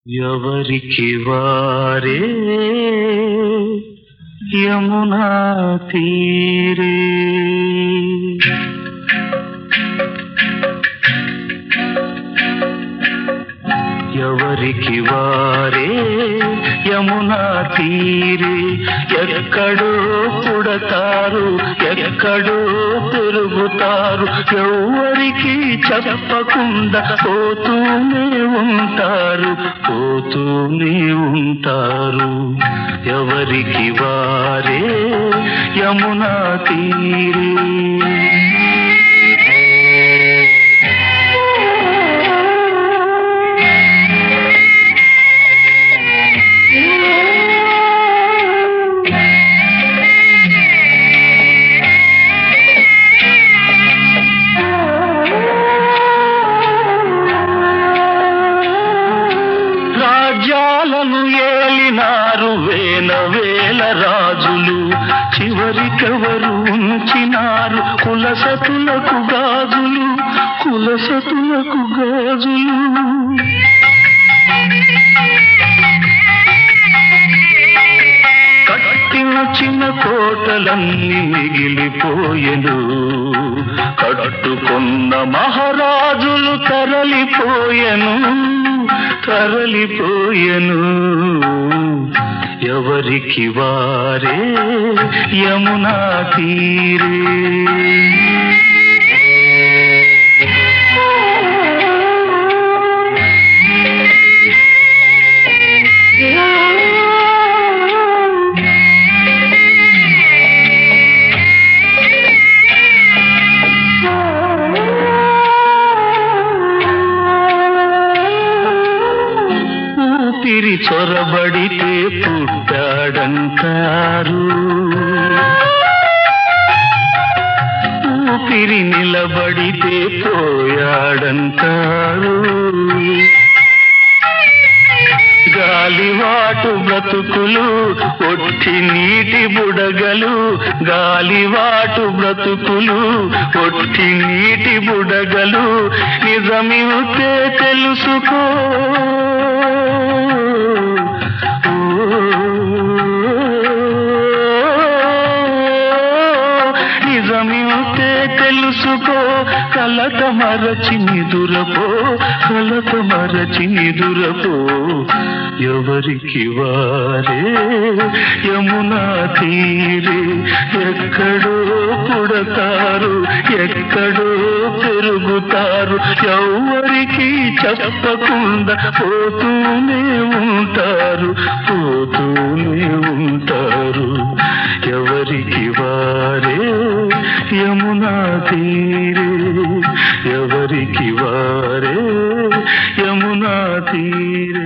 ఎవరికి వారే యమునా తీరే ఎవరికి వారే యమునా తీరే ఎక్కడో పుడతారు ఎక్కడో పెరుగుతారు ఎవరికి చెప్పకుండా పోతూనే ఉంటారు ఎవరికి వారే యమునా తీరే రాజ్యాలను ఏలినారు వేల వేల రాజులు చివరికెవరు ఉంచినారు కులసతులకు గాజులు కట్టిన చిన్న కోటలన్నీ మిగిలిపోయెను కట్టుకున్న మహారాజులు తరలిపోయెను ఎవరికి వారే యమునా తీరే ఊపిరి చొరబడితే పుట్టాడంటారు ఊపిరి నిలబడితే పోయాడంటారు గాలివాటు బ్రతుకులు ఒట్టి నీటి బుడగలు గాలివాటు బ్రతుకులు ఒట్టి నీటి బుడగలు నిజమివుతే తెలుసుకో నిజమివుతే తెలుసుకో కలత మరచి నిదురపో ఎవరికి వారే యమునా తీరే ఎక్కడో పుడతారు ఎక్కడో పెరుగుతారు ఎవరికి చెప్పకుండా పోతూనే ఉంటారు ఎవరికి వారే యమునా తీరే ఎవరికి వారే యమునా తీరే